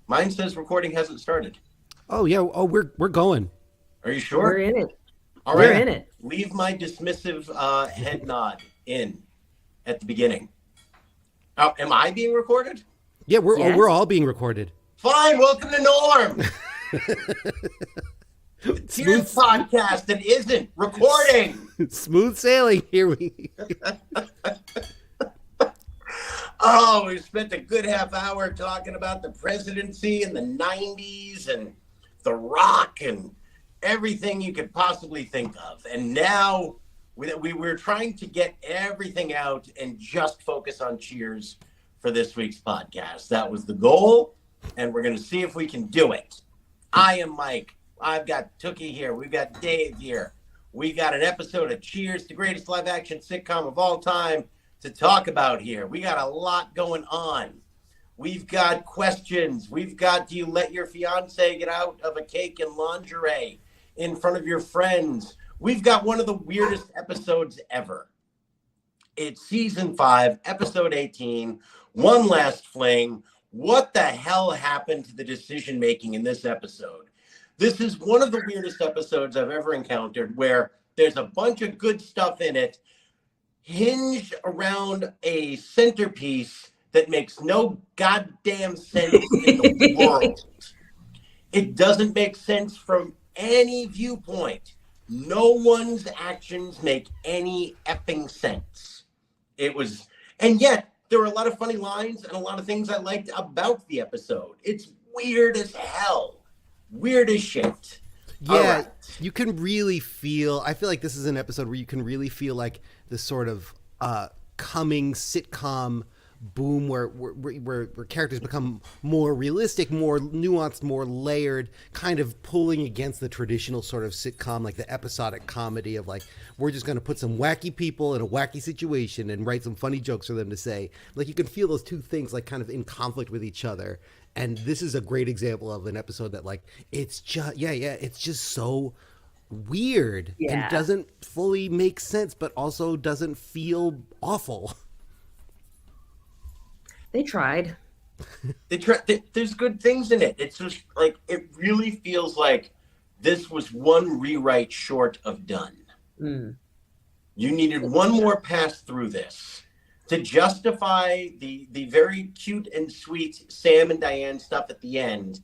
Mine says recording hasn't started. Oh yeah. Oh, we're going. Are you We're sure? in it. All We're right. in it. Leave my dismissive head nod in at the beginning. Oh, am I being recorded? Yeah, we're Yes. all being recorded. Fine. Welcome to Norm, the Smooth, Tears podcast that isn't recording. smooth sailing. Here we. Oh, we spent a good half hour talking about the presidency in the 90s and The Rock and everything you could possibly think of. And now we were trying to get everything out and just focus on Cheers for this week's podcast. That was the goal, and we're going to see if we can do it. I am Mike. I've got Tookie here. We've got Dave here. We got an episode of Cheers, the greatest live action sitcom of all time, to talk about here. We got a lot going on. We've got questions. We've got, do you let your fiance get out of a cake and lingerie in front of your friends? We've got one of the weirdest episodes ever. It's season 5, episode 18, One Last Fling. What the hell happened to the decision making in this episode? This is one of the weirdest episodes I've ever encountered, where there's a bunch of good stuff in it, hinged around a centerpiece that makes no goddamn sense in the world. It doesn't make sense from any viewpoint. No one's actions make any effing sense. And yet there were a lot of funny lines and a lot of things I liked about the episode. It's weird as hell. Weird as shit. Yeah, Right. you can really feel. I feel like this is an episode where you can really feel like this sort of coming sitcom boom, where characters become more realistic, more nuanced, more layered, kind of pulling against the traditional sort of sitcom, like the episodic comedy of like, we're just going to put some wacky people in a wacky situation and write some funny jokes for them to say. Like, you can feel those two things like kind of in conflict with each other. And this is a great example of an episode that, like, it's just it's just so weird and Yeah. doesn't fully make sense, but also doesn't feel awful. They tried. There's good things in it. It's just like, it really feels like this was one rewrite short of done. Mm. You needed one more pass through this to justify the very cute and sweet Sam and Diane stuff at the end.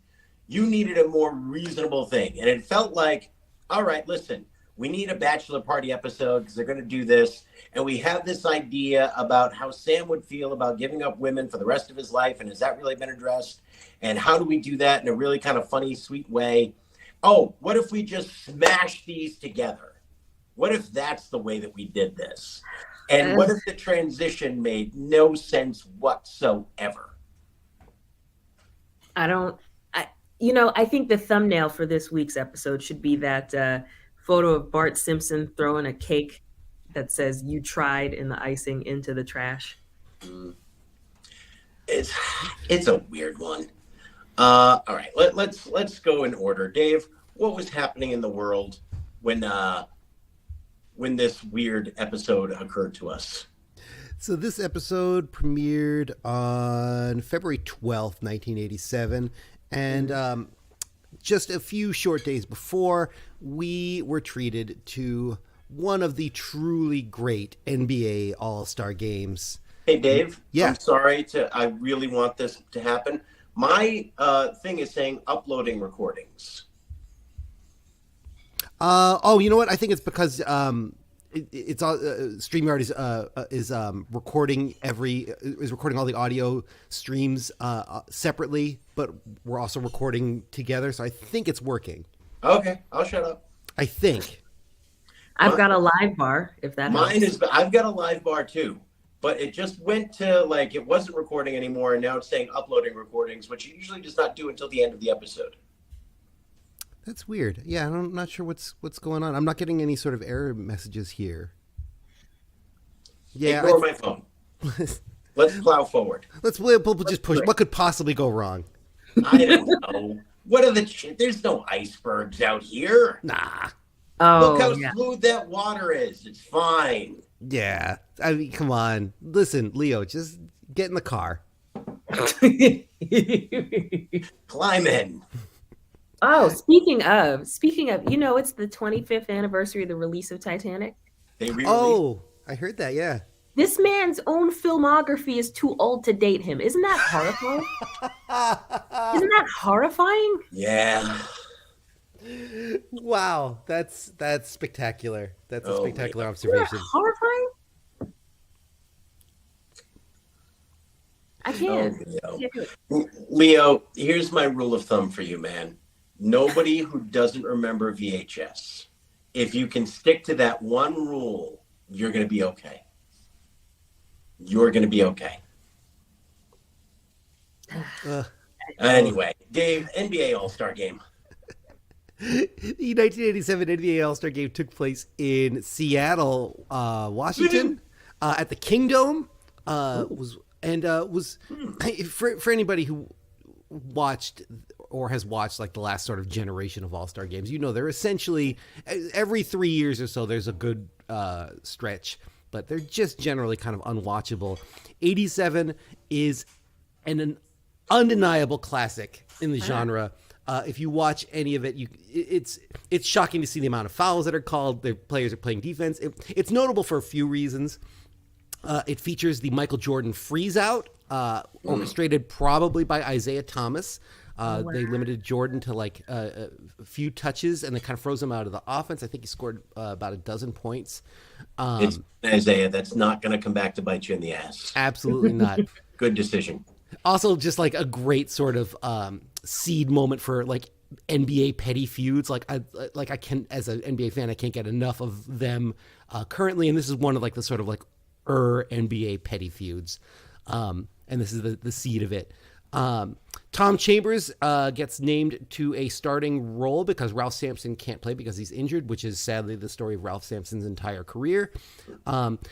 You needed a more reasonable thing. And it felt like, all right, listen, we need a bachelor party episode because they're going to do this. And we have this idea about how Sam would feel about giving up women for the rest of his life. And has that really been addressed? And how do we do that in a really kind of funny, sweet way? Oh, what if we just smash these together? What if that's the way that we did this? And what if the transition made no sense whatsoever? I think the thumbnail for this week's episode should be that photo of Bart Simpson throwing a cake that says "You tried" in the icing into the trash. It's a weird one. All right, let's go in order. Dave, what was happening in the world when this weird episode occurred to us? So this episode premiered on February 12th, 1987. And just a few short days before, we were treated to one of the truly great NBA All-Star games. Hey, Dave. Yeah. I'm sorry I really want this to happen. My thing is saying uploading recordings. You know what? I think it's because it's all StreamYard is recording all the audio streams separately, but we're also recording together. So I think it's working. Okay, I'll shut up. I think. I've got a live bar, if that helps. I've got a live bar too, but it just went to like, it wasn't recording anymore, and now it's saying uploading recordings, which it usually does not do until the end of the episode. That's weird. Yeah, I'm not sure what's going on. I'm not getting any sort of error messages here. Yeah, Ignore my phone. Let's plow forward. We'll just push. What could possibly go wrong? I don't know. What are there's no icebergs out here. Nah. Look how Oh, yeah. smooth that water is. It's fine. Yeah. I mean, come on. Listen, Leo, just get in the car. Climb in. Oh, speaking of, it's the 25th anniversary of the release of Titanic. They re-released. Oh, I heard that. Yeah. This man's own filmography is too old to date him. Isn't that horrifying? Isn't that horrifying? Yeah. Wow, that's spectacular. That's a spectacular Isn't that observation. horrifying? I Oh, can't. Leo. Can't do it. Leo, here's my rule of thumb for you, man. Nobody who doesn't remember VHS, if you can stick to that one rule, you're going to be okay. You're going to be okay. Anyway, Dave, NBA All-Star Game. The 1987 NBA All-Star Game took place in Seattle, Washington, at the Kingdome. Was for anybody who watched or has watched like the last sort of generation of All-Star games, they're essentially every 3 years or so there's a good stretch, but they're just generally kind of unwatchable. 87 is an undeniable classic in the genre. If you watch any of it, it's shocking to see the amount of fouls that are called. The players are playing defense. It's notable for a few reasons. It features the Michael Jordan freeze out, orchestrated probably by Isaiah Thomas. They limited Jordan to like a few touches, and they kind of froze him out of the offense. I think he scored about a dozen points. It's Isaiah. That's not going to come back to bite you in the ass. Absolutely not. Good decision. Also, just like a great sort of seed moment for like NBA petty feuds. Like I can, as an NBA fan, I can't get enough of them currently. And this is one of like the sort of like NBA petty feuds. And this is the seed of it. Tom Chambers gets named to a starting role because Ralph Sampson can't play because he's injured, which is sadly the story of Ralph Sampson's entire career.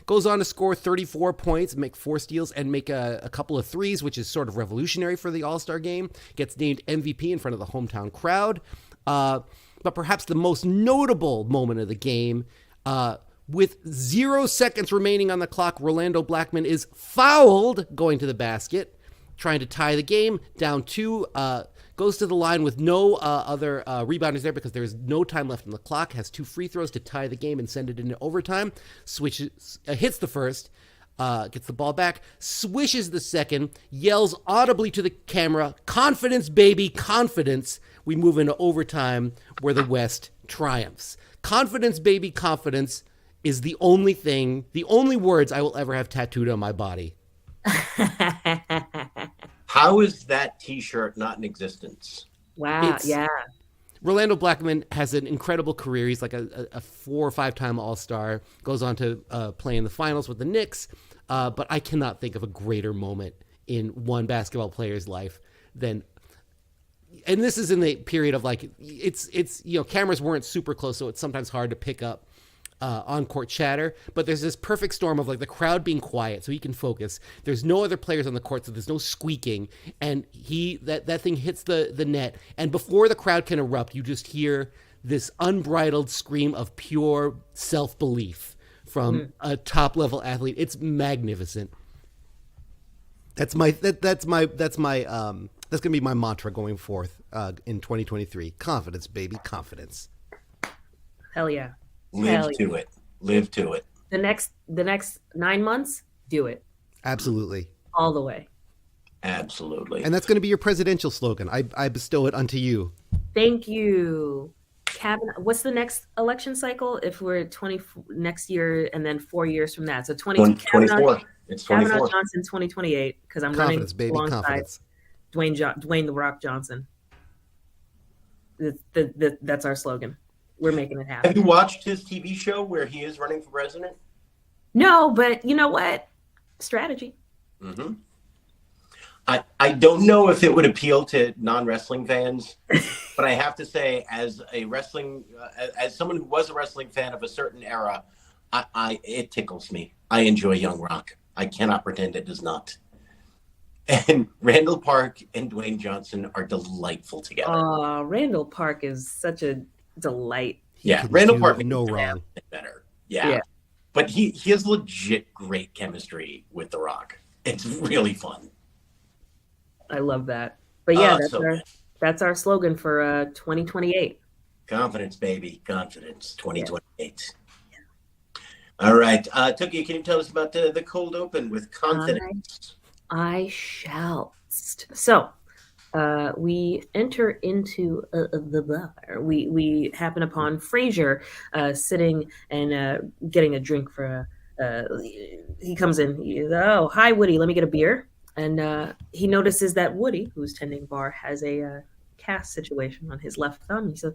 Goes on to score 34 points, make 4 steals, and make a couple of threes, which is sort of revolutionary for the All-Star game. Gets named MVP in front of the hometown crowd. But perhaps the most notable moment of the game, with 0 seconds remaining on the clock, Rolando Blackman is fouled going to the basket, trying to tie the game, down 2, goes to the line with no other rebounders there because there's no time left on the clock, has 2 free throws to tie the game and send it into overtime, hits the first, gets the ball back, swishes the second, yells audibly to the camera, "Confidence, baby, confidence." We move into overtime where the West triumphs. "Confidence, baby, confidence" is the only words I will ever have tattooed on my body. How is that T-shirt not in existence? Wow. Yeah. Rolando Blackman has an incredible career. He's like a 4 or 5 time All-Star. Goes on to play in the finals with the Knicks. But I cannot think of a greater moment in one basketball player's life than. And this is in the period of like it's cameras weren't super close, so it's sometimes hard to pick up on-court chatter, but there's this perfect storm of like the crowd being quiet so he can focus. There's no other players on the court, so there's no squeaking, and that thing hits the net, and before the crowd can erupt, you just hear this unbridled scream of pure self-belief from a top-level athlete. It's magnificent. That's gonna be my mantra going forth in 2023. Confidence, baby, confidence. Hell yeah. Live to it. The next 9 months, do it. Absolutely. All the way. Absolutely. And that's going to be your presidential slogan. I bestow it unto you. Thank you. What's the next election cycle? If we're 20 next year and then 4 years from that. So 24. It's 24. Kavanaugh Johnson 2028 because I'm Confidence, running baby, alongside confidence. Dwayne The Rock Johnson. That's our slogan. We're making it happen. Have you watched his TV show where he is running for president? No, but you know what? Strategy. Mm-hmm. I don't know if it would appeal to non-wrestling fans, but I have to say, as someone who was a wrestling fan of a certain era, it tickles me. I enjoy Young Rock. I cannot pretend it does not. And Randall Park and Dwayne Johnson are delightful together. Randall Park is such a delight. Yeah, Randall Park makes no the wrong. better. Yeah. But he has legit great chemistry with The Rock. It's really fun. I love that. But yeah, Oh, so good. that's our slogan for 2028. Confidence, baby. Confidence. Yeah. 2028. All right. Tookie, can you tell us about the cold open with confidence? I shall. So, we enter into the bar. We happen upon Frasier sitting and getting a drink for. He comes in. Oh, hi, Woody. Let me get a beer. And he notices that Woody, who's tending bar, has a cast situation on his left thumb. He says,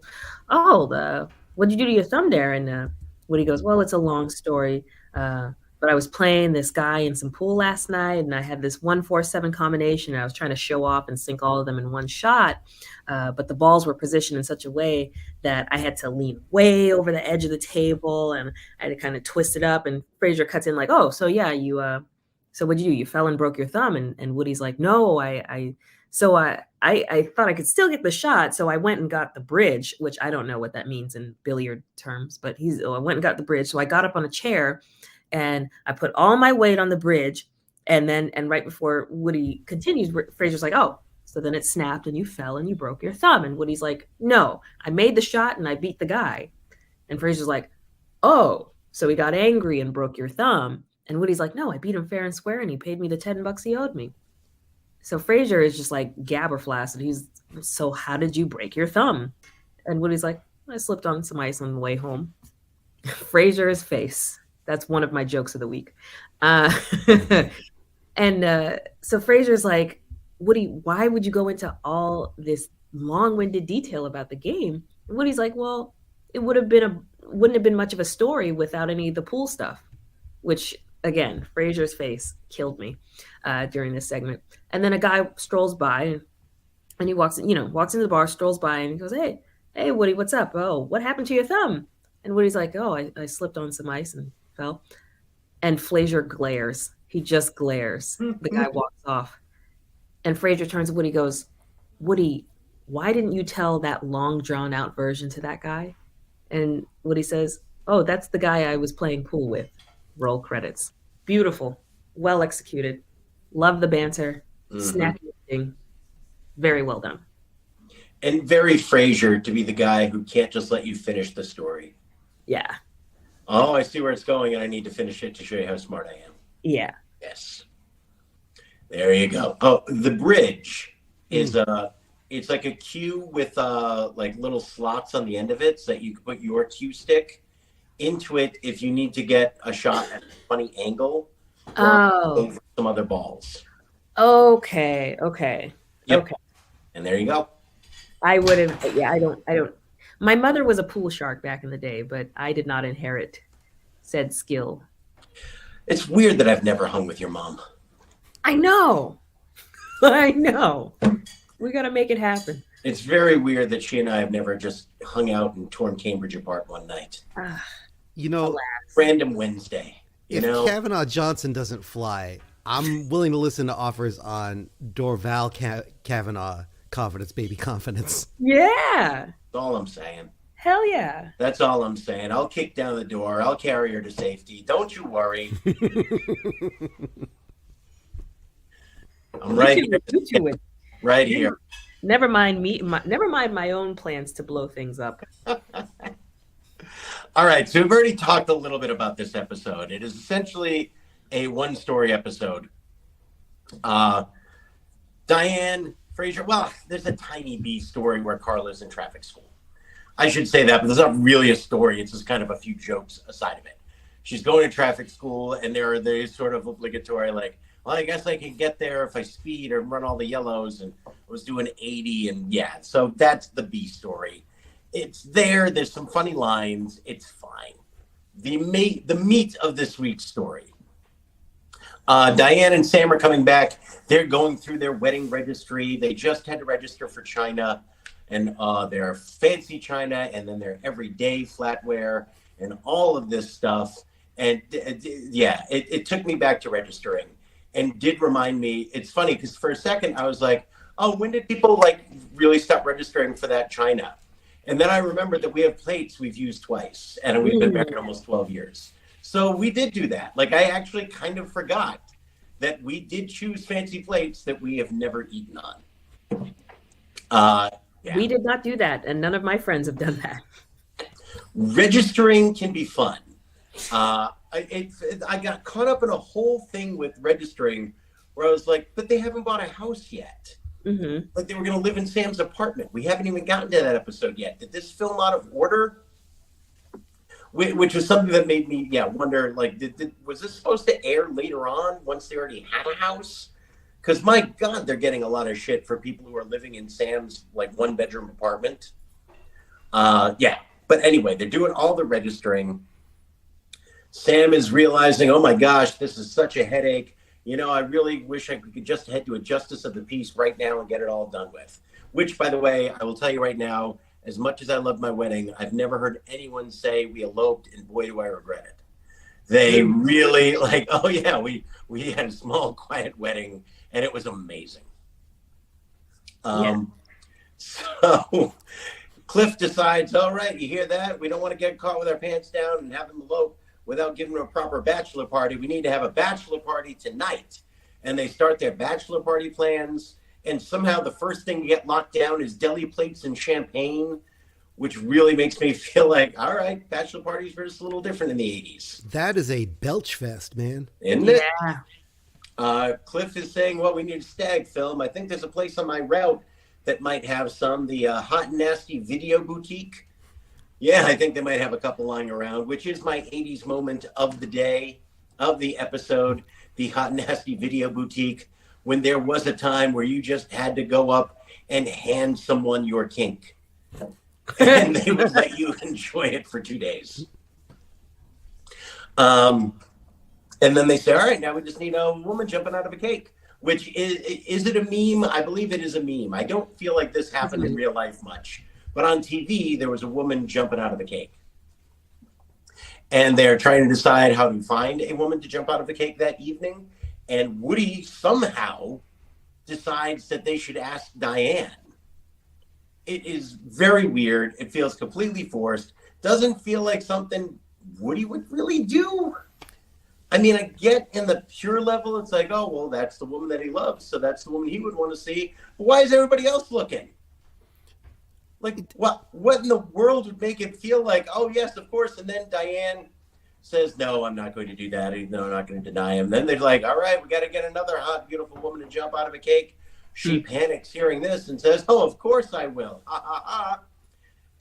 "Oh, what'd you do to your thumb there?" And Woody goes, "Well, it's a long story." But I was playing this guy in some pool last night, and I had this 1-4-7 combination. And I was trying to show off and sink all of them in one shot, but the balls were positioned in such a way that I had to lean way over the edge of the table, and I had to kind of twist it up. And Frasier cuts in like, "Oh, so yeah, so what'd you do? You fell and broke your thumb?" And Woody's like, "No, I thought I could still get the shot, so I went and got the bridge," which I don't know what that means in billiard terms, but I went and got the bridge. So I got up on a chair and I put all my weight on the bridge. And right before Woody continues, Fraser's like, "Oh, so then it snapped and you fell and you broke your thumb." And Woody's like, "No, I made the shot and I beat the guy." And Fraser's like, "Oh, so he got angry and broke your thumb." And Woody's like, "No, I beat him fair and square and he paid me the $10 he owed me." So Frasier is just like gabberflasted. So how did you break your thumb? And Woody's like, "I slipped on some ice on the way home." Frasier's face. That's one of my jokes of the week. And so Frasier's like, "Woody, why would you go into all this long-winded detail about the game?" And Woody's like, "Well, it wouldn't have been much of a story without any of the pool stuff," which again, Frasier's face killed me during this segment. And then a guy strolls by and he walks into the bar, strolls by, and he goes, Hey, Woody, what's up? Oh, what happened to your thumb?" And Woody's like, "Oh, I slipped on some ice and fell." And Frasier glares. He just glares. The guy walks off. And Frasier turns to Woody, goes, "Woody, why didn't you tell that long drawn out version to that guy?" And Woody says, "Oh, that's the guy I was playing pool with." Roll credits. Beautiful. Well executed. Love the banter. Snappy thing. Very well done. And very Frasier to be the guy who can't just let you finish the story. Yeah. Oh, I see where it's going, and I need to finish it to show you how smart I am. Yeah. Yes. There you go. Oh, the bridge is it's like a cue with like little slots on the end of it so that you can put your cue stick into it if you need to get a shot at a funny angle over some other balls. Okay. Yep. Okay. And there you go. I would have, yeah, I don't. My mother was a pool shark back in the day, but I did not inherit said skill. It's weird that I've never hung with your mom. I know. I know. We got to make it happen. It's very weird that she and I have never just hung out and torn Cambridge apart one night. Random Wednesday. If Kavanaugh Johnson doesn't fly, I'm willing to listen to offers on Dorval Kavanaugh. Confidence, baby, confidence. Yeah. That's all I'm saying. Hell yeah. That's all I'm saying. I'll kick down the door. I'll carry her to safety. Don't you worry. I'm right here. Right here. Never mind my own plans to blow things up. All right. So we've already talked a little bit about this episode. It is essentially a one-story episode. Diane, Frasier, well, there's a tiny B story where Carla's in traffic school. I should say that, but there's not really a story. It's just kind of a few jokes aside of it. She's going to traffic school, and there are these sort of obligatory, like, well, I guess I can get there if I speed or run all the yellows, and I was doing 80, and yeah. So that's the B story. It's there. There's some funny lines. It's fine. The meat of this week's story. Diane and Sam are coming back. They're going through their wedding registry. They just had to register for China, and their fancy China, and then their everyday flatware, and all of this stuff. And it took me back to registering, and did remind me. It's funny because for a second I was like, "Oh, when did people like really stop registering for that China?" And then I remembered that we have plates we've used twice, and we've been married almost 12 years. So we did do that. Like I actually kind of forgot that we did choose fancy plates that we have never eaten on. Yeah. We did not do that, and none of my friends have done that. Registering can be fun. I got caught up in a whole thing with registering where I was like, but they haven't bought a house yet. Mm-hmm. Like they were going to live in Sam's apartment. We haven't even gotten to that episode yet. Did this film out of order? Which was something that made me, wonder, like, was this supposed to air later on once they already had a house? Because, my God, they're getting a lot of shit for people who are living in Sam's, like, one-bedroom apartment. Yeah. But anyway, they're doing all the registering. Sam is realizing, oh, my gosh, this is such a headache. I really wish I could just head to a justice of the peace right now and get it all done with. Which, by the way, I will tell you right now, as much as I love my wedding, I've never heard anyone say we eloped, and boy, do I regret it. They really oh yeah, we had a small, quiet wedding, and it was amazing. So Cliff decides, all right, you hear that? We don't want to get caught with our pants down and have them elope without giving them a proper bachelor party. We need to have a bachelor party tonight. And they start their bachelor party plans. And somehow the first thing to get locked down is deli plates and champagne, which really makes me feel like, all right, bachelor parties were just a little different in the 80s. That is a belch fest, man. Isn't it? Yeah. Cliff is saying, well, we need a stag film. I think there's a place on my route that might have some, the Hot and Nasty Video Boutique. Yeah, I think they might have a couple lying around, which is my 80s moment of the day, of the episode, the Hot and Nasty Video Boutique, when there was a time where you just had to go up and hand someone your kink. And they would let you enjoy it for 2 days. And then they say, all right, now we just need a woman jumping out of a cake. Which is it a meme? I believe it is a meme. I don't feel like this happened in real life much. But on TV, there was a woman jumping out of a cake. And they're trying to decide how to find a woman to jump out of the cake that evening. And Woody somehow decides that they should ask Diane. It is very weird. It feels completely forced. Doesn't feel like something Woody would really do. I mean, I get in the pure level, it's like, oh, well, that's the woman that he loves, so that's the woman he would want to see. But why is everybody else looking? Like, what in the world would make it feel like, oh, yes, of course, and then Diane says, no, I'm not going to do that. No, I'm not going to deny him. Then they're like, all right, we got to get another hot, beautiful woman to jump out of a cake. She panics hearing this and says, oh, of course I will. Ha, ha, ha.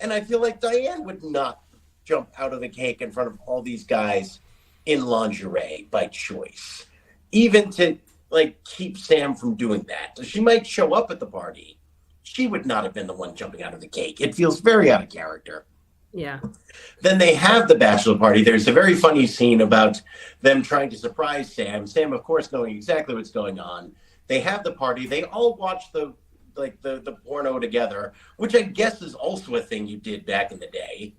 And I feel like Diane would not jump out of the cake in front of all these guys in lingerie by choice, even to like keep Sam from doing that. She might show up at the party. She would not have been the one jumping out of the cake. It feels very out of character. Yeah. Then they have the bachelor party. There's a very funny scene about them trying to surprise Sam. Sam, of course, knowing exactly what's going on. They have the party. They all watch the porno together, which I guess is also a thing you did back in the day.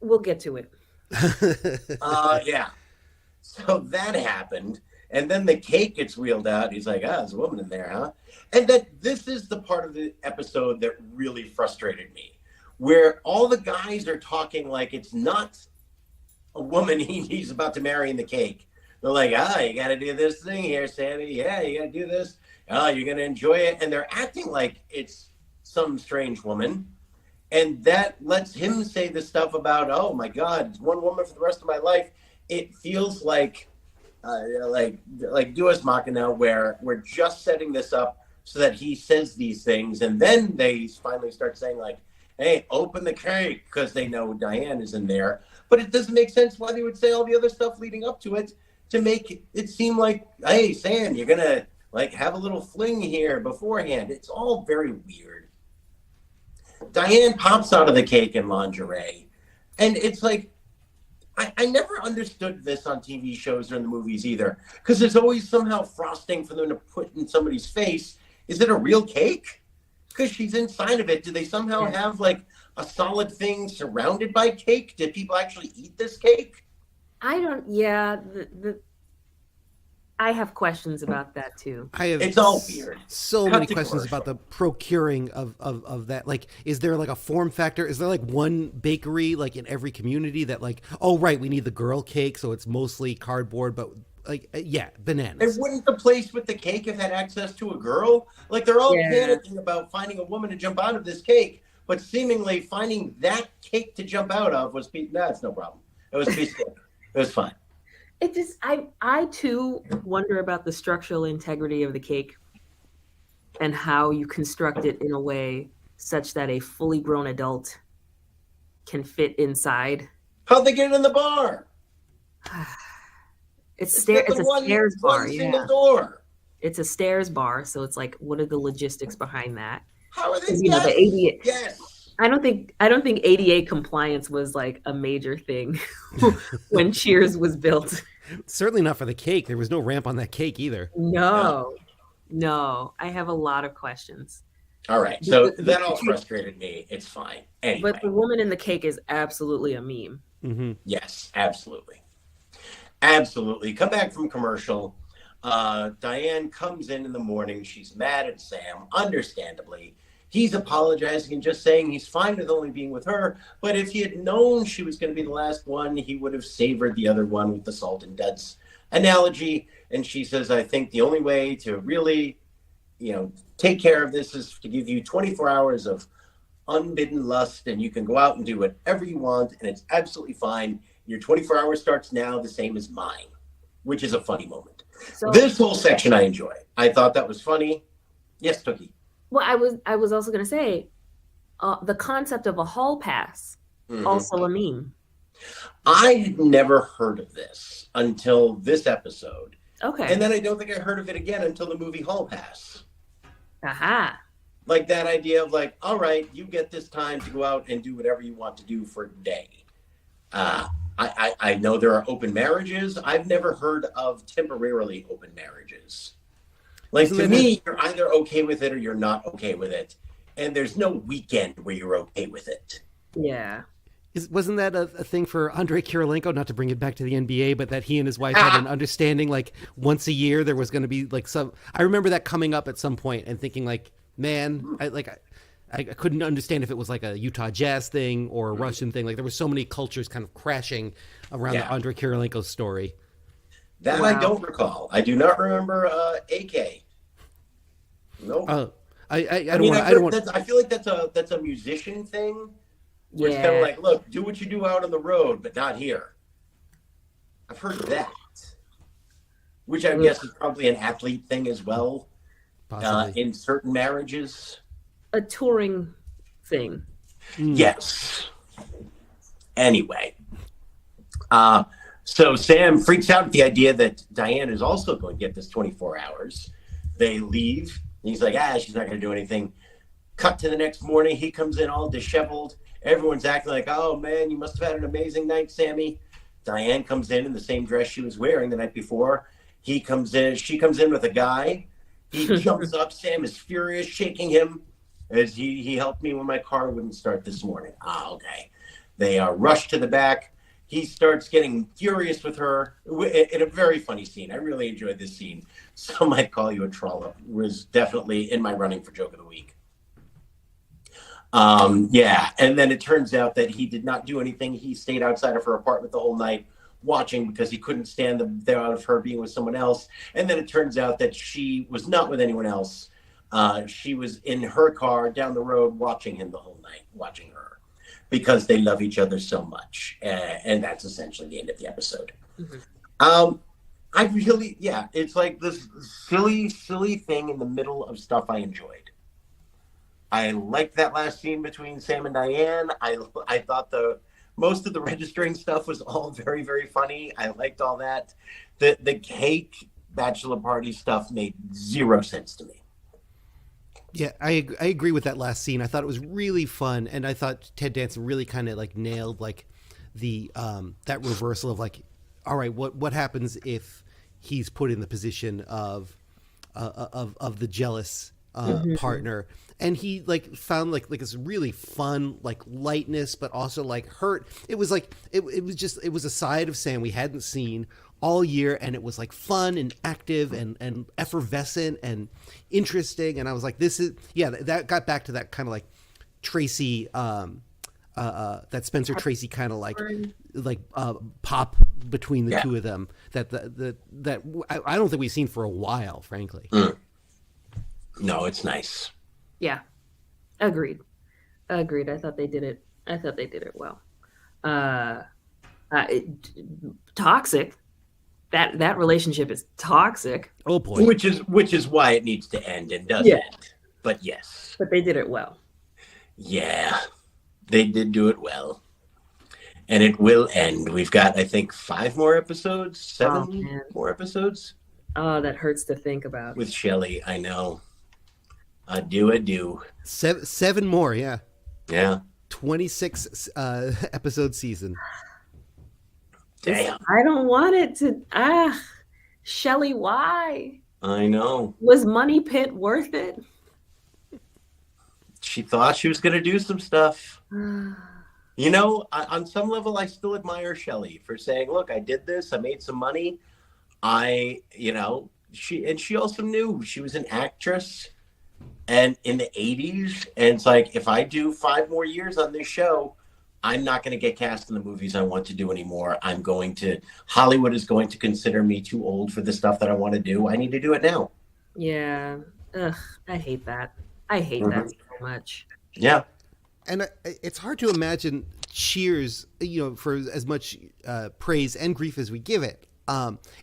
We'll get to it. Yeah. So that happened. And then the cake gets wheeled out. He's like, there's a woman in there, huh? And this is the part of the episode that really frustrated me, where all the guys are talking like it's not a woman he's about to marry in the cake. They're like, you got to do this thing here, Sammy. Yeah, you got to do this. Oh, you're going to enjoy it. And they're acting like it's some strange woman. And that lets him say the stuff about, oh my God, it's one woman for the rest of my life. It feels like Deus Machina, where we're just setting this up so that he says these things. And then they finally start saying like, hey, open the cake, because they know Diane is in there. But it doesn't make sense why they would say all the other stuff leading up to it to make it seem like, hey, Sam, you're going to like have a little fling here beforehand. It's all very weird. Diane pops out of the cake in lingerie. And it's like, I never understood this on TV shows or in the movies either, because there's always somehow frosting for them to put in somebody's face. Is it a real cake? Because she's inside of it. Do they somehow have like a solid thing surrounded by cake? Did people actually eat this cake? I don't. Yeah, I have questions about that too. It's all weird. So many questions about the procuring of that. Like, is there like a form factor? Is there like one bakery like in every community that like, oh right, we need the girl cake, so it's mostly cardboard, but Yeah, And bananas. wouldn't the place with the cake have had access to a girl? Like they're all Yeah. panicking about finding a woman to jump out of this cake, but seemingly finding that cake to jump out of was it's no problem. It was peaceful. It was fine. It just I too wonder about the structural integrity of the cake and how you construct it in a way such that a fully grown adult can fit inside. How'd they get it in the bar? It's It's got it's the a one stairs bar, single yeah. door. It's a stairs bar, so it's like, what are the logistics behind that? How are they? Because the Yes, 88, yes. I don't think ADA compliance was like a major thing when Cheers was built. Certainly not for the cake. There was no ramp on that cake either. No, no, I have a lot of questions. All right, so that all frustrated me. It's fine. Anyway, But the woman in the cake is absolutely a meme. Mm-hmm. yes, absolutely. Absolutely. Come back from commercial. Diane comes in the morning. She's mad at Sam, understandably. He's apologizing and just saying he's fine with only being with her. But if he had known she was going to be the last one, he would have savored the other one with the salt and duds analogy. And she says, I think the only way to really, take care of this is to give you 24 hours of unbidden lust, and you can go out and do whatever you want, and it's absolutely fine. Your 24 hours starts now, the same as mine, which is a funny moment. So This whole section I enjoy. I thought that was funny. Yes, Tookie. well, I was also going to say the concept of a hall pass, Mhm. also a meme. I had never heard of this until this episode. Okay. And then I don't think I heard of it again until the movie Hall Pass. Aha. Like that idea of like, all right, you get this time to go out and do whatever you want to do for a day. I know there are open marriages. I've never heard of temporarily open marriages. Like to me, you're either okay with it or you're not okay with it. And there's no weekend where you're okay with it. Yeah. Wasn't that a thing for Andrei Kirilenko? Not to bring it back to the NBA, but that he and his wife had an understanding, like once a year there was going to be like some. I remember that coming up at some point and thinking, like, man, I couldn't understand if it was like a Utah Jazz thing or a Russian thing. Like there were so many cultures kind of crashing around the Andrei Kirilenko story. That I don't recall. I do not remember AK. Nope. I don't want. I feel like that's a musician thing. Where it's kind of like, look, do what you do out on the road, but not here. I've heard that, which I guess is probably an athlete thing as well. In certain marriages. A touring thing. Yes. Anyway, so Sam freaks out at the idea that Diane is also going to get this 24 hours. They leave. And he's like, she's not going to do anything. Cut to the next morning. He comes in all disheveled. Everyone's acting like, oh, man, you must have had an amazing night, Sammy. Diane comes in the same dress she was wearing the night before. She comes in with a guy. He jumps up. Sam is furious, shaking him as he helped me when my car wouldn't start this morning. Okay. They rush to the back. He starts getting furious with her in a very funny scene. I really enjoyed this scene. Some might call you a trollop. Was definitely in my running for joke of the week. And then it turns out that he did not do anything. He stayed outside of her apartment the whole night watching because he couldn't stand the thought of her being with someone else. And then it turns out that she was not with anyone else. She was in her car down the road watching him the whole night, watching her because they love each other so much. And that's essentially the end of the episode. Mm-hmm. It's like this silly thing in the middle of stuff I enjoyed. I liked that last scene between Sam and Diane. I thought most of the registering stuff was all very, very funny. I liked all that. The cake bachelor party stuff made zero sense to me. Yeah, I agree with that last scene. I thought it was really fun, and I thought Ted Danson really kind of like nailed like the that reversal of like, all right, what happens if he's put in the position of the jealous partner, and he like found like this really fun like lightness, but also like hurt. It was like it was a side of Sam we hadn't seen all year, and it was like fun and active and effervescent and interesting. And I was like, this is that got back to that kind of like Tracy that Spencer Tracy kind of like pop between the two of them that I don't think we've seen for a while, frankly. No, it's nice. Yeah, agreed. I thought they did it. Well. Toxic. That relationship is toxic. Oh boy. Which is why it needs to end and does end. But yes. But they did it well. Yeah. They did do it well. And it will end. We've got, I think, 5 more episodes, 7 more episodes. Oh, that hurts to think about. With Shelley, I know. I do. 7 more, yeah. Yeah. 26 episode season. Damn. I don't want it to. Shelley, why? I know. Was Money Pit worth it? She thought she was going to do some stuff. You know, on some level, I still admire Shelley for saying, look, I did this. I made some money. She also knew she was an actress and in the 80s. And it's like, if I do 5 more years on this show, I'm not going to get cast in the movies I want to do anymore. Hollywood is going to consider me too old for the stuff that I want to do. I need to do it now. Yeah. Ugh, I hate that. I hate that so much. Yeah. And it's hard to imagine Cheers, for as much praise and grief as we give it.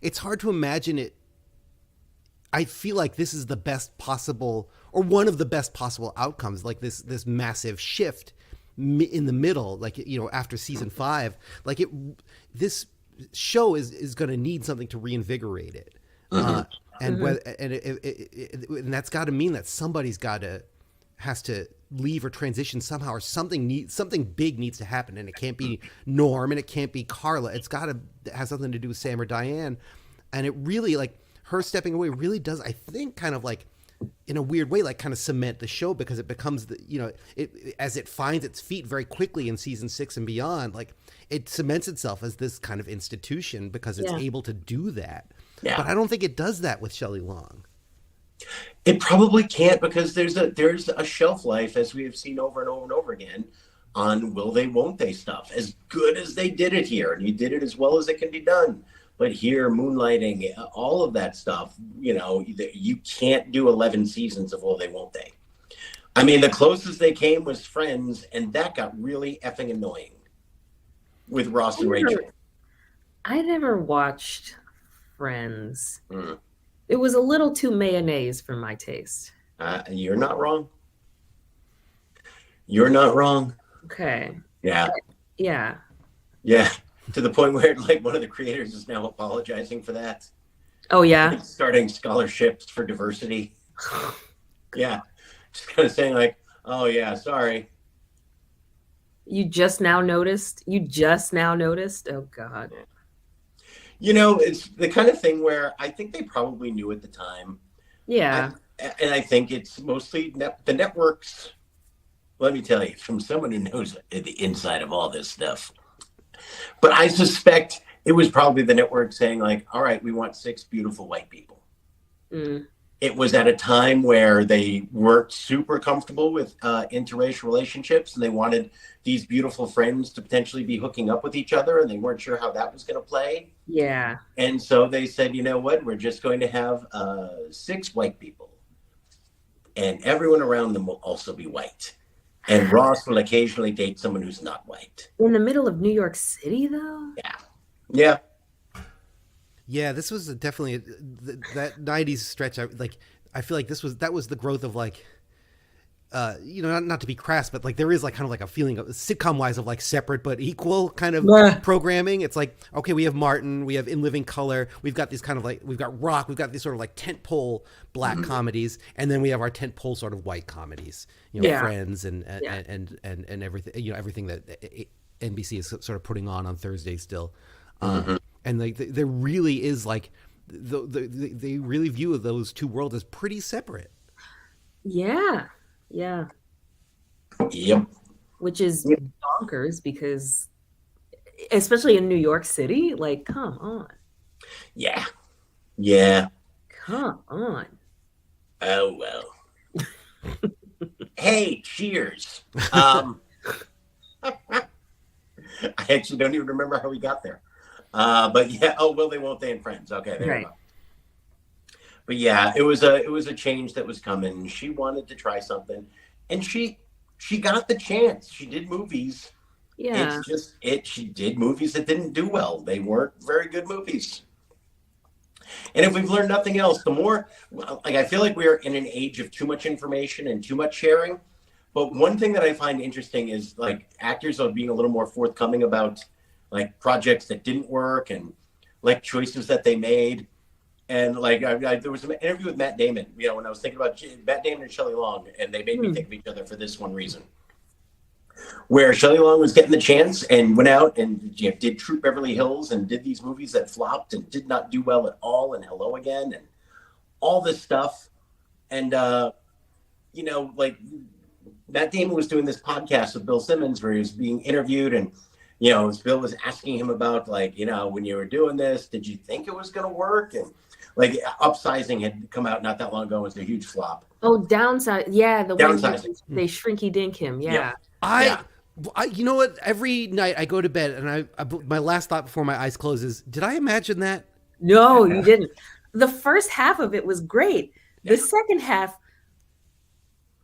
It's hard to imagine it. I feel like this is the best possible, or one of the best possible outcomes, like this massive shift in the middle, like, after season 5, like this show is going to need something to reinvigorate it. And that's got to mean that somebody's has to leave or transition somehow, or something big needs to happen, and it can't be Norm and it can't be Carla. It's got to have something to do with Sam or Diane. And it really, like, her stepping away really does, I think, kind of like, in a weird way, like, kind of cement the show, because it becomes as it finds its feet very quickly in season 6 and beyond, like, it cements itself as this kind of institution because it's able to do that. Yeah. But I don't think it does that with Shelley Long. It probably can't, because there's a shelf life, as we have seen over and over and over again, on will they, won't they stuff. As good as they did it here, and you did it as well as it can be done. But here, moonlighting, all of that stuff, you can't do 11 seasons of will they, won't they. I mean, the closest they came was Friends, and that got really effing annoying with Ross and Rachel. I never watched Friends. It was a little too mayonnaise for my taste. You're not wrong. You're not wrong. Okay. Yeah. Yeah. Yeah. To the point where, like, one of the creators is now apologizing for that. Oh, yeah? Like, starting scholarships for diversity. Yeah. Just kind of saying, like, oh, yeah, sorry. You just now noticed? Oh, God. It's the kind of thing where I think they probably knew at the time. Yeah. And I think it's mostly the networks. Let me tell you, from someone who knows the inside of all this stuff. But I suspect it was probably the network saying, like, all right, we want 6 beautiful white people. It was at a time where they weren't super comfortable with interracial relationships, and they wanted these beautiful friends to potentially be hooking up with each other, and they weren't sure how that was going to play. Yeah. And so they said, you know what, we're just going to have 6 white people, and everyone around them will also be white. And Ross will occasionally date someone who's not white. In the middle of New York City, though? Yeah. Yeah, this was definitely that 90s stretch. I feel like that was the growth of, like, not to be crass, but, like, there is, like, kind of like a feeling of sitcom wise of, like, separate but equal kind of programming. It's like, okay, we have Martin, we have In Living Color, we've got these kind of, like, we've got Rock, we've got these sort of, like, tentpole black comedies, and then we have our tentpole sort of white comedies, Friends and everything, everything that NBC is sort of putting on Thursday still. And, like, there really is, like, they really view those two worlds as pretty separate. Yeah. Yeah. Yep. Which is bonkers, because, especially in New York City, like, come on. Yeah. Yeah. Come on. Oh, well. Hey, cheers. I actually don't even remember how we got there. But yeah, oh, will they, won't they, and Friends. Okay, there Right. you go. But yeah, it was a change that was coming. She wanted to try something, and she got the chance. She did movies. Yeah. It's just she did movies that didn't do well. They weren't very good movies. And if we've learned nothing else, the more like I feel like we're in an age of too much information and too much sharing. But one thing that I find interesting is like actors are being a little more forthcoming about like projects that didn't work and like choices that they made. And like there was an interview with Matt Damon, when I was thinking about Matt Damon and Shelley Long, and they made me think of each other for this one reason. Where Shelley Long was getting the chance and went out and did Troop Beverly Hills and did these movies that flopped and did not do well at all, and Hello Again and all this stuff. And, like Matt Damon was doing this podcast with Bill Simmons where he was being interviewed and, Bill was asking him about like, when you were doing this, did you think it was going to work? And like Upsizing had come out not that long ago. It was a huge flop. Oh, Downsize. Yeah, the one Downsizing. they shrinky dink him. Yeah. Yeah. I you know what? Every night I go to bed and my last thought before my eyes close is, did I imagine that? No, you didn't. The first half of it was great. The second half,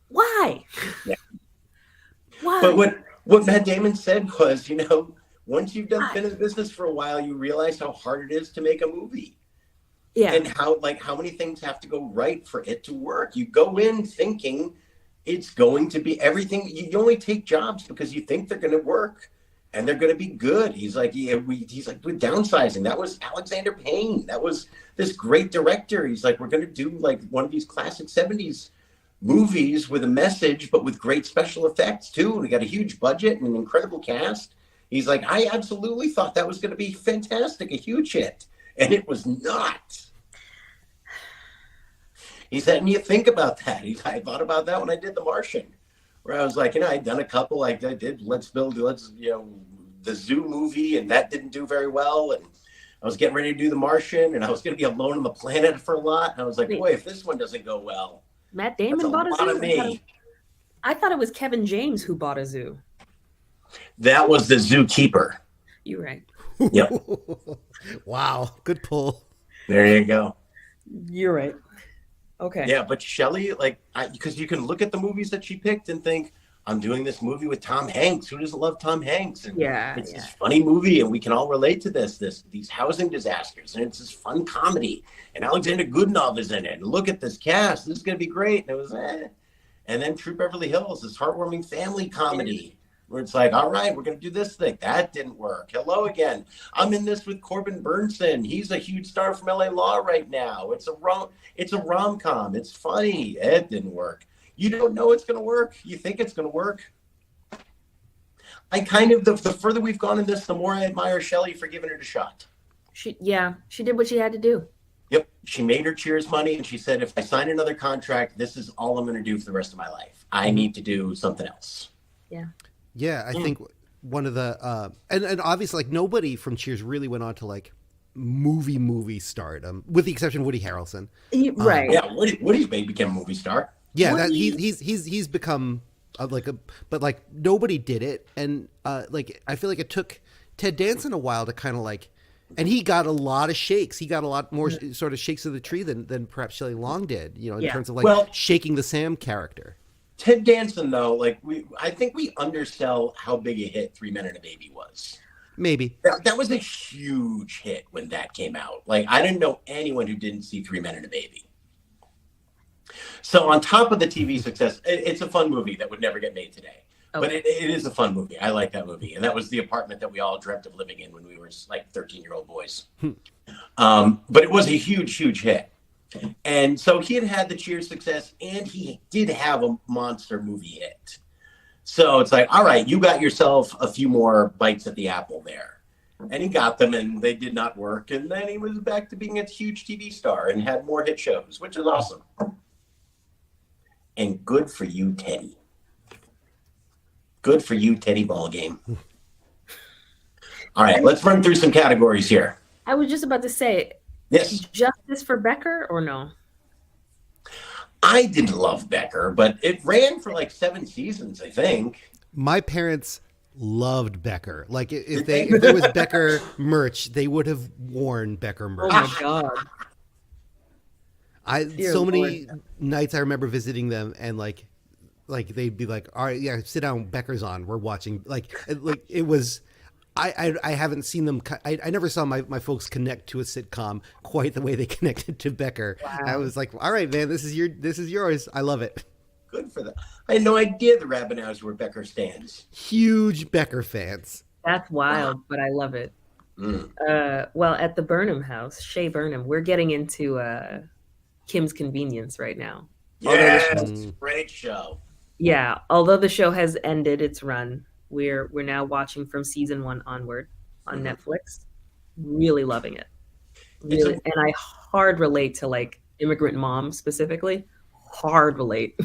why? Yeah. Why? But what Matt Damon said was, once you've been in the business for a while, you realize how hard it is to make a movie. Yeah. And how many things have to go right for it to work. You go in thinking it's going to be everything. You only take jobs because you think they're going to work and they're going to be good. He's like, he's like, we're Downsizing. That was Alexander Payne. That was this great director. He's like, we're going to do like one of these classic 70s movies with a message, but with great special effects too. And we got a huge budget and an incredible cast. He's like, I absolutely thought that was going to be fantastic, a huge hit. And it was not. He said, and you think about that. I thought about that when I did The Martian, where I was like, I'd done a couple, like I did the Zoo movie, and that didn't do very well. And I was getting ready to do The Martian, and I was going to be alone on the planet for a lot. And I was like, boy, if this one doesn't go well, Matt Damon bought a zoo. Of me. I thought it was Kevin James who bought a zoo. That was the Zookeeper. You're right. Yep. Wow. Good pull. There you go. You're right. Okay. Yeah, but Shelley, because you can look at the movies that she picked and think, I'm doing this movie with Tom Hanks. Who doesn't love Tom Hanks? And it's this funny movie, and we can all relate to these housing disasters, and it's this fun comedy. And Alexander Goodenough is in it. And look at this cast. This is going to be great. And it was, And then Troop Beverly Hills, this heartwarming family comedy. Where it's like, all right, we're going to do this thing. That didn't work. Hello Again. I'm in this with Corbin Burnson. He's a huge star from LA Law right now. It's a rom-com. It's funny. It didn't work. You don't know it's going to work. You think it's going to work. The further we've gone in this, the more I admire Shelley for giving it a shot. She did what she had to do. Yep. She made her Cheers money, and she said, if I sign another contract, this is all I'm going to do for the rest of my life. I need to do something else. Yeah. Yeah, I think one of the and obviously like nobody from Cheers really went on to like movie stardom, with the exception of Woody Harrelson. Right. Yeah, Woody's became a movie star. Yeah, that he's become but like nobody did it, and like I feel like it took Ted Danson a while to kind of like, and he got a lot of shakes. He got a lot more sort of shakes of the tree than perhaps Shelley Long did, in terms of like shaking the Sam character. Ted Danson, though, I think we undersell how big a hit 3 Men and a Baby was. Maybe. That was a huge hit when that came out. Like, I didn't know anyone who didn't see 3 Men and a Baby. So on top of the TV success, it's a fun movie that would never get made today. Okay. But it is a fun movie. I like that movie. And that was the apartment that we all dreamt of living in when we were like 13-year-old boys. But it was a huge, huge hit. And so he had the Cheers success, and he did have a monster movie hit. So it's like, all right, you got yourself a few more bites at the apple there. And he got them, and they did not work. And then he was back to being a huge TV star and had more hit shows, which is awesome. And good for you, Teddy. Good for you, Teddy Ballgame. All right, let's run through some categories here. I was just about to say, yes, justice for Becker or no? I didn't love Becker, but it ran for like 7 seasons, I think. My parents loved Becker. Like if there was Becker merch, they would have worn Becker merch. Oh my god. Dear So many Lord. nights I remember visiting them and like they'd be like, all right, yeah, sit down, Becker's on, we're watching. Like it was. I haven't seen them. I never saw my folks connect to a sitcom quite the way they connected to Becker. Wow. I was like, all right, man, this is yours. I love it. Good for them. I had no idea the Rabbinows were Becker stands. Huge Becker fans. That's wild, but I love it. Well, at the Burnham house, Shea Burnham, we're getting into Kim's Convenience right now. Yes, great show. Yeah, although the show has ended its run, we're now watching from season 1 onward on Netflix. Really loving it. Really, and I hard relate to like immigrant mom specifically. Hard relate.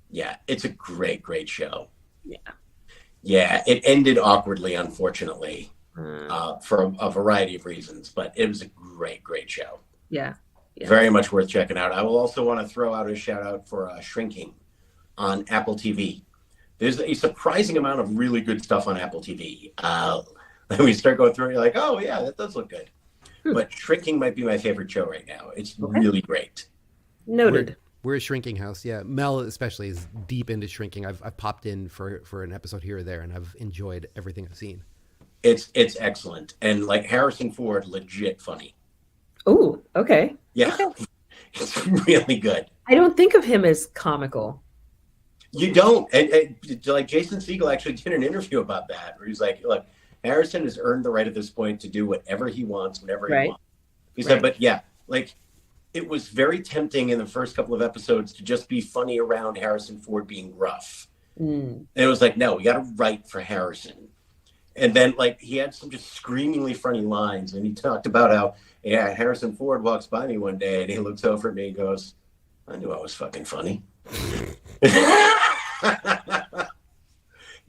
Yeah, it's a great show. Yeah. Yeah, it ended awkwardly, unfortunately, for a variety of reasons, but it was a great show. Yeah. Very much worth checking out. I will also want to throw out a shout out for Shrinking on Apple TV. There's a surprising amount of really good stuff on Apple TV. When we start going through it, you're like, oh yeah, that does look good. But Shrinking might be my favorite show right now. It's really great. Noted. We're a Shrinking house. Yeah, Mel especially is deep into Shrinking. I've popped in for an episode here or there, and I've enjoyed everything I've seen. It's excellent, and like Harrison Ford, legit funny. Oh, okay. Yeah, okay. It's really good. I don't think of him as comical. You don't. And like Jason Segel actually did an interview about that, where he's like, look, Harrison has earned the right at this point to do whatever he wants, whenever he wants. He said, but yeah, like it was very tempting in the first couple of episodes to just be funny around Harrison Ford being rough. And it was like, no, we got to write for Harrison. And then like he had some just screamingly funny lines. And he talked about how, yeah, Harrison Ford walks by me one day and he looks over at me and goes, I knew I was fucking funny.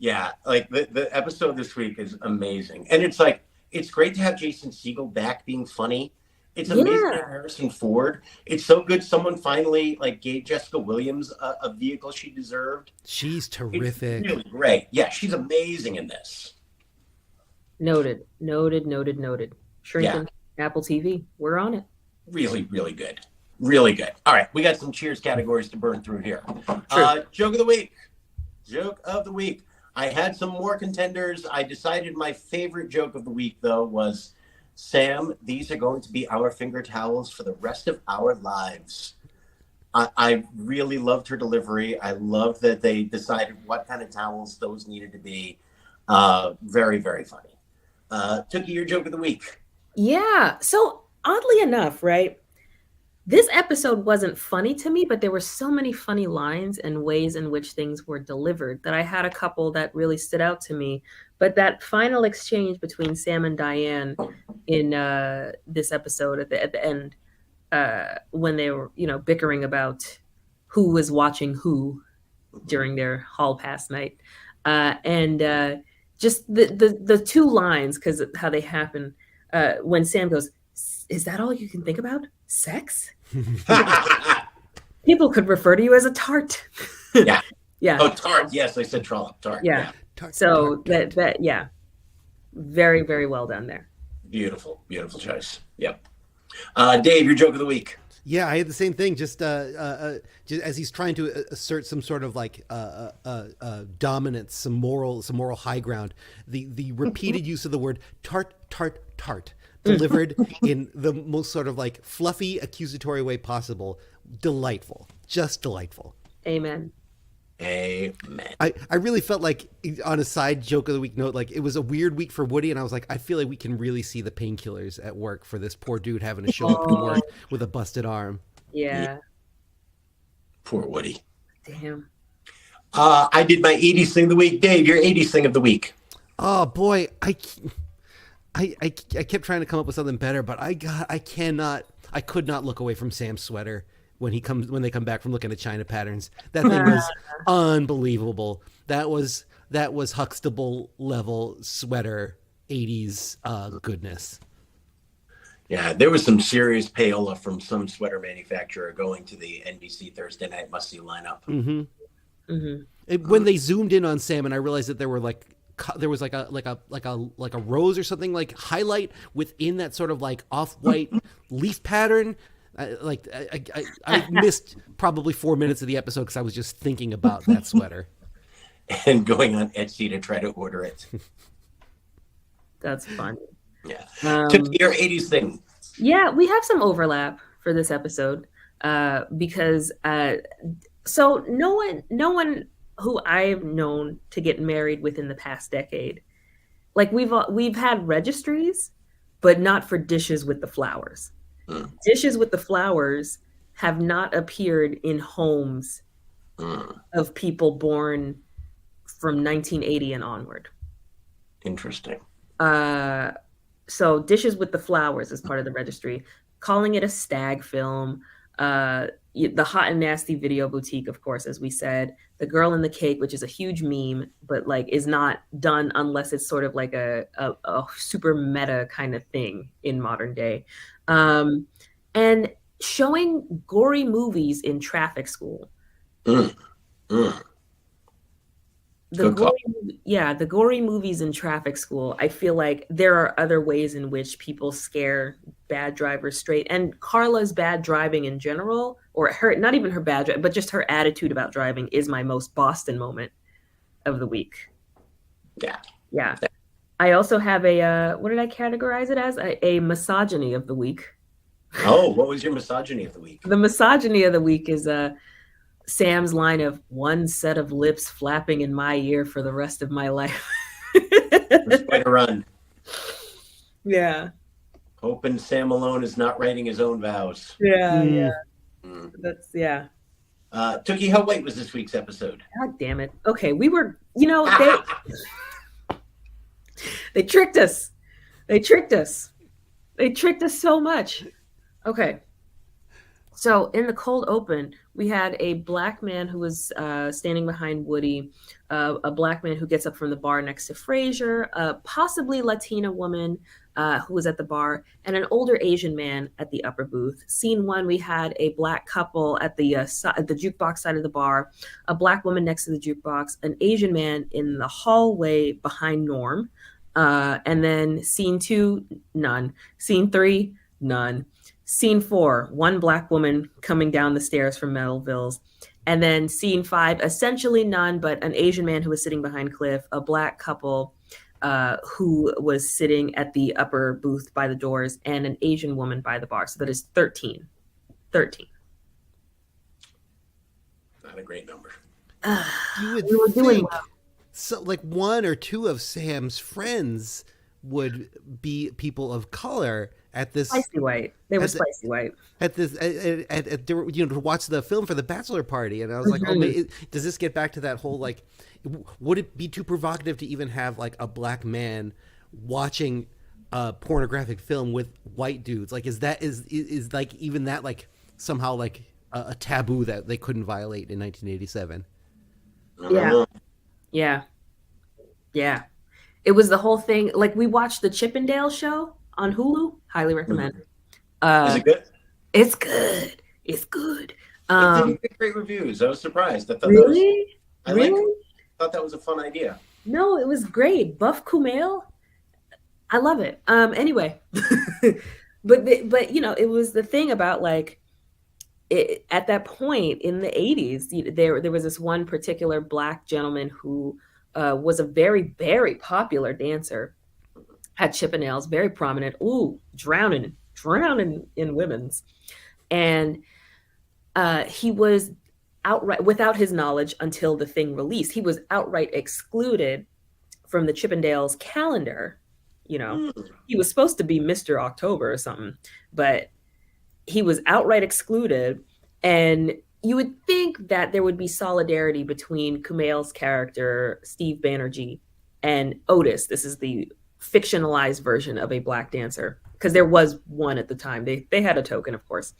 Yeah, like the episode this week is amazing. And it's like, it's great to have Jason Segel back being funny. It's amazing to have Harrison Ford. It's so good someone finally like gave Jessica Williams a vehicle she deserved. She's terrific. It's really great. Yeah, she's amazing in this. Noted. Shrinking. Apple TV. We're on it. Really good. Really good. All right, we got some cheers categories to burn through here. Joke of the week. Joke of the week. I had some more contenders. I decided my favorite joke of the week, though, was, Sam, these are going to be our finger towels for the rest of our lives. I really loved her delivery. I love that they decided what kind of towels those needed to be. Very funny. Tookie, your joke of the week. Yeah. So oddly enough, right? This episode wasn't funny to me, but there were so many funny lines and ways in which things were delivered that I had a couple that really stood out to me. But that final exchange between Sam and Diane in this episode at the end, when they were, bickering about who was watching who during their hall pass night, and just the two lines, because how they happen, when Sam goes, "Is that all you can think about? Sex?" People could refer to you as a tart. Yeah. Yeah. Oh, tart. Yes, I said trollop. Tart. Yeah. Tart, so tart. that yeah. Very well done there. Beautiful choice. Yep. Dave, your joke of the week. Yeah, I had the same thing. Just as he's trying to assert some sort of like dominance, some moral high ground. The repeated use of the word tart, delivered in the most sort of like fluffy, accusatory way possible. Delightful, just delightful. Amen. I really felt like, on a side joke of the week note, like it was a weird week for Woody, and I was like, I feel like we can really see the painkillers at work for this poor dude having to show up to work with a busted arm. Yeah. Poor Woody. Damn. I did my 80s thing of the week. Dave, your 80s thing of the week. Oh boy, I kept trying to come up with something better, but I could not look away from Sam's sweater when they come back from looking at China patterns. That thing was unbelievable. That was Huxtable level sweater 80s goodness. Yeah, there was some serious payola from some sweater manufacturer going to the NBC Thursday night must-see lineup. When they zoomed in on Sam, and I realized that there were like there was like a rose or something like highlight within that sort of like off-white leaf pattern. I missed probably 4 minutes of the episode because I was just thinking about that sweater and going on Etsy to try to order it. That's funny. Yeah. To your 80s thing. Yeah, we have some overlap for this episode because so no one who I've known to get married within the past decade, like we've had registries, but not for dishes with the flowers. Dishes with the flowers have not appeared in homes of people born from 1980 and onward. Interesting. So Dishes with the Flowers is part of the registry. Calling it a stag film. The Hot and Nasty Video Boutique, of course, as we said. The Girl in the Cake, which is a huge meme, but like is not done unless it's sort of like a super meta kind of thing in modern day. And showing gory movies in traffic school. The gory movies in traffic school. I feel like there are other ways in which people scare bad drivers straight. And Carla's bad driving in general, or her, not even her bad driving, but just her attitude about driving is my most Boston moment of the week. Yeah. I also have what did I categorize it as? A misogyny of the week. Oh, what was your misogyny of the week? The misogyny of the week is Sam's line of "one set of lips flapping in my ear for the rest of my life." It's quite a run. Yeah. Hoping Sam Malone is not writing his own vows. Yeah. That's Tookie, how white was this week's episode? God damn it. Okay, we were, they tricked us. They tricked us so much. Okay. So in the cold open, we had a black man who was standing behind Woody, a black man who gets up from the bar next to Frasier, a possibly Latina woman who was at the bar, and an older Asian man at the upper booth. Scene one, we had a black couple at the jukebox side of the bar, a black woman next to the jukebox, an Asian man in the hallway behind Norm, and then scene two, none. Scene three, none. Scene four, one black woman coming down the stairs from Melville's. And then scene five, essentially none, but an Asian man who was sitting behind Cliff, a black couple who was sitting at the upper booth by the doors, and an Asian woman by the bar. So that is 13. 13. Not a great number. You would we were doing well. So, like one or two of Sam's friends would be people of color at this Spicy white. They were spicy white at this to watch the film for the bachelor party, and I was like, oh, does this get back to that whole like, would it be too provocative to even have like a black man watching a pornographic film with white dudes? Like, is like even that like somehow like a taboo that they couldn't violate in 1987? Yeah. It was the whole thing. Like, we watched the Chippendale show on Hulu. Highly recommend. Is it good? It's good. It's good. It didn't get great reviews. I was surprised. I thought really? thought that was a fun idea. No, it was great. Buff Kumail. I love it. Anyway, but it was the thing about like at that point in the 80s, there was this one particular black gentleman who was a very, very popular dancer, had Chippendales, very prominent. Ooh, drowning in women's. And he was outright, without his knowledge until the thing released, he was outright excluded from the Chippendales calendar. He was supposed to be Mr. October or something, but he was outright excluded. And you would think that there would be solidarity between Kumail's character, Steve Banerjee, and Otis. This is the fictionalized version of a black dancer, because there was one at the time. They had a token, of course.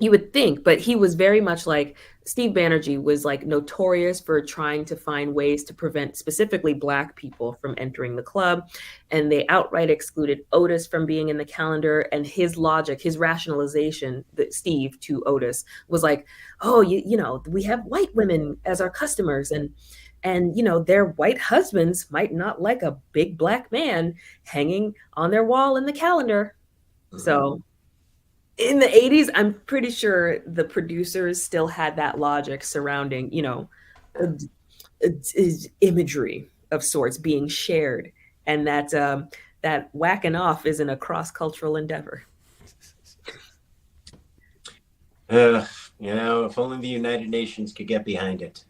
You would think, but he was very much like Steve Banerjee was like notorious for trying to find ways to prevent specifically black people from entering the club. And they outright excluded Otis from being in the calendar. And his logic, his rationalization, that Steve to Otis was like, oh, we have white women as our customers. And And, their white husbands might not like a big black man hanging on their wall in the calendar. So in the 80s, I'm pretty sure the producers still had that logic surrounding, imagery of sorts being shared, and that whacking off isn't a cross-cultural endeavor. If only the United Nations could get behind it.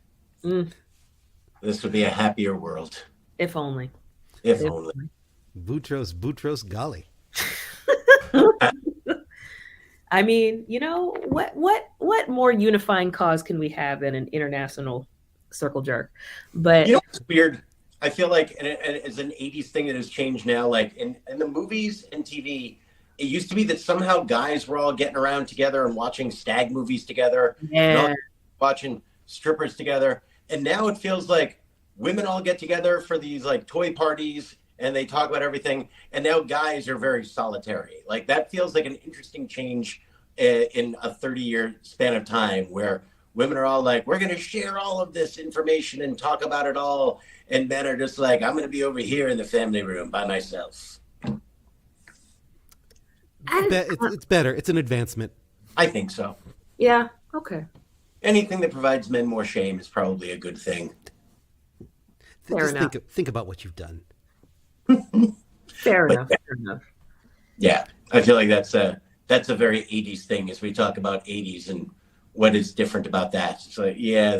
This would be a happier world. If only. If only. Boutros Ghali. I mean, what more unifying cause can we have than an international circle jerk? But it's weird. I feel like it's an 80s thing that has changed now. Like in the movies and TV, it used to be that somehow guys were all getting around together and watching stag movies together, and watching strippers together. And now it feels like women all get together for these like toy parties and they talk about everything. And now guys are very solitary. Like that feels like an interesting change in a 30-year span of time where women are all like, we're going to share all of this information and talk about it all. And men are just like, I'm going to be over here in the family room by myself. It's better. It's an advancement. I think so. Yeah. Okay. Anything that provides men more shame is probably a good thing. Fair enough. Think about what you've done. Fair enough. Yeah, I feel like that's a very 80s thing as we talk about 80s and what is different about that. It's like, yeah,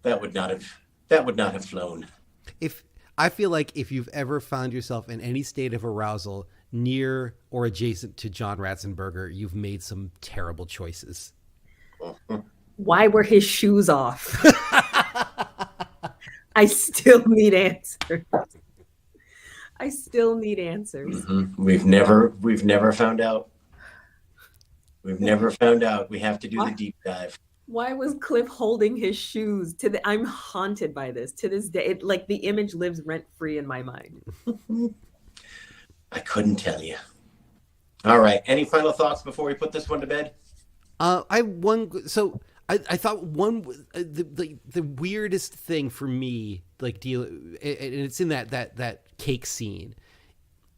that would not have flown. I feel like if you've ever found yourself in any state of arousal near or adjacent to John Ratzenberger, you've made some terrible choices. Why were his shoes off? I still need answers. Mm-hmm. We've never found out. We have to do the deep dive. Why was Cliff holding his shoes? I'm haunted by this to this day. The image lives rent free in my mind. I couldn't tell you. All right. Any final thoughts before we put this one to bed? I thought the weirdest thing for me, and it's in that cake scene,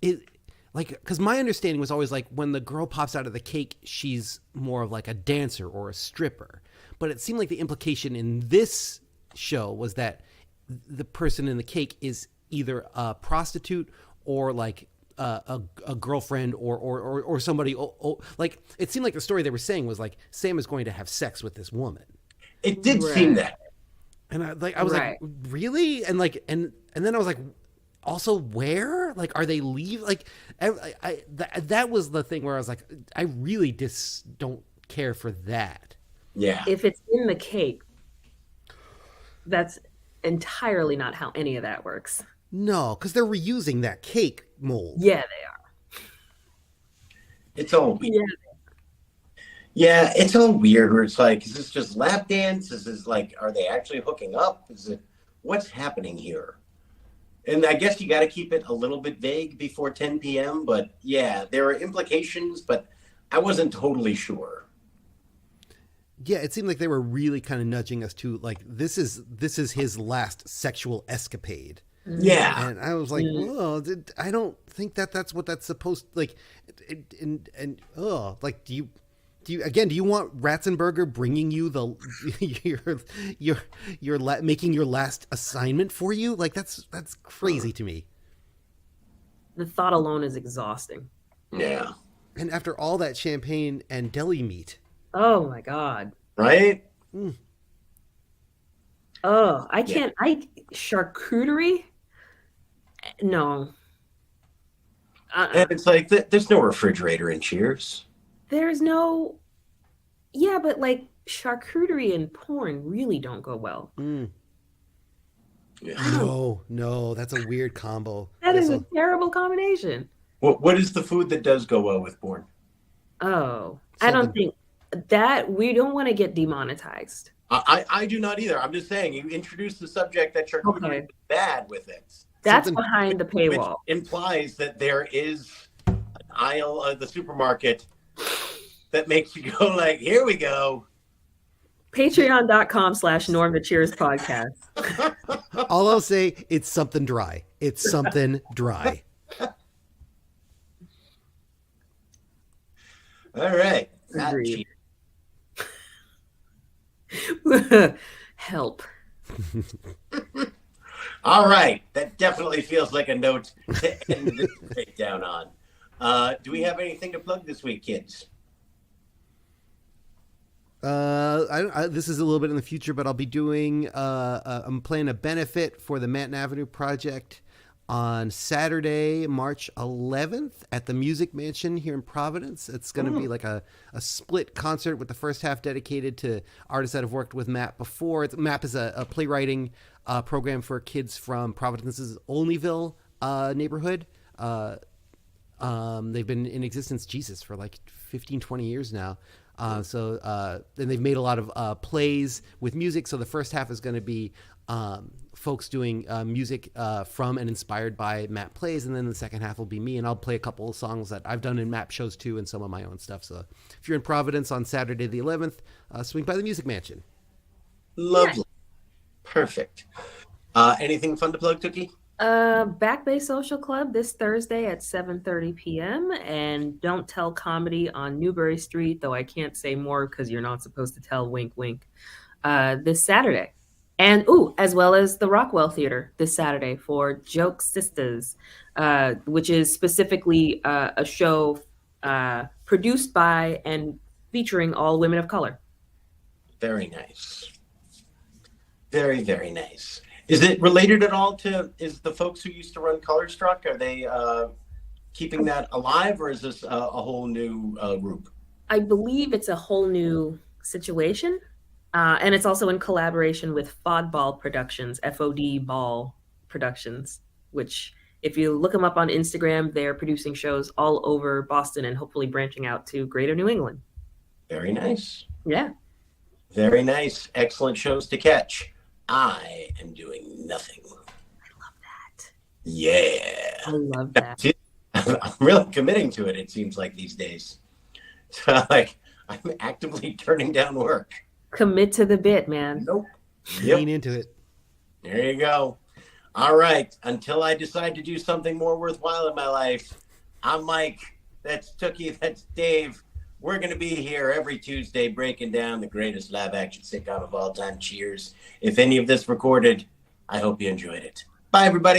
because my understanding was always like when the girl pops out of the cake, she's more of like a dancer or a stripper. But it seemed like the implication in this show was that the person in the cake is either a prostitute or like a girlfriend or somebody. Like it seemed like the story they were saying was like Sam is going to have sex with this woman. It did seem that. And I was like, really? And then I was like, also where? Like, are they leave? Like, that was the thing where I was like, I really just don't care for that. Yeah. If it's in the cake, that's entirely not how any of that works. No, because they're reusing that cake mold. Yeah, they are. It's all weird. Yeah, it's all weird where it's like, is this just lap dance? Is this like, are they actually hooking up? What's happening here? And I guess you got to keep it a little bit vague before 10 p.m. But yeah, there are implications, but I wasn't totally sure. Yeah, it seemed like they were really kind of nudging us to like, this is his last sexual escapade. Yeah. And I was like, oh, I don't think that's what that's supposed like. Like, do you want Ratzenberger bringing you making your last assignment for you? Like that's crazy to me. The thought alone is exhausting. Yeah. And after all that champagne and deli meat. Oh my God. Right? Oh, I can't. Charcuterie? No. And it's like, there's no refrigerator in Cheers. There's no. Yeah, but like charcuterie and porn really don't go well. Yeah. No, that's a weird combo. That is a terrible combination. What is the food that does go well with porn? Oh, I don't think that we don't want to get demonetized. I do not either. I'm just saying, you introduced the subject that charcuterie is bad with it. That's behind the paywall. Which implies that there is an aisle of the supermarket that makes you go like, here we go. Patreon.com/Norm the Cheers podcast. All I'll say, it's something dry. It's something dry. All right. Agreed. Help. All right. That definitely feels like a note to end this breakdown on. Do we have anything to plug this week, kids? This is a little bit in the future, but I'll be doing. I'm playing a benefit for the Manton Avenue Project on Saturday, March 11th at the Music Mansion here in Providence. It's going to be like a split concert with the first half dedicated to artists that have worked with MAP before. MAP is a playwriting program for kids from Providence's Olneyville neighborhood. They've been in existence, for like 15, 20 years now. And they've made a lot of plays with music. So the first half is going to be folks doing music from and inspired by MAP plays. And then the second half will be me. And I'll play a couple of songs that I've done in MAP shows too and some of my own stuff. So if you're in Providence on Saturday the 11th, swing by the Music Mansion. Lovely. Yeah. Perfect. Anything fun to plug, Tookie? Back Bay Social Club this Thursday at 7:30 p.m. and Don't Tell Comedy on Newbury Street, though I can't say more because you're not supposed to tell, wink, wink, this Saturday. And, as well as the Rockwell Theater this Saturday for Joke Sisters, which is specifically a show produced by and featuring all women of color. Very nice. Very, very nice. Is it related at all to the folks who used to run Color Struck? Are they keeping that alive, or is this a whole new group? I believe it's a whole new situation. And it's also in collaboration with Fodball Productions, FOD Ball Productions, which if you look them up on Instagram, they're producing shows all over Boston and hopefully branching out to greater New England. Very nice. Yeah. Very nice. Excellent shows to catch. I am doing nothing. I love that. Yeah. I love that. I'm really committing to it, it seems like these days. So, I'm actively turning down work. Commit to the bit, man. Nope. Lean into it. There you go. All right. Until I decide to do something more worthwhile in my life, I'm Mike. That's Tookie. That's Dave. We're going to be here every Tuesday breaking down the greatest live action sitcom of all time. Cheers. If any of this recorded, I hope you enjoyed it. Bye, everybody.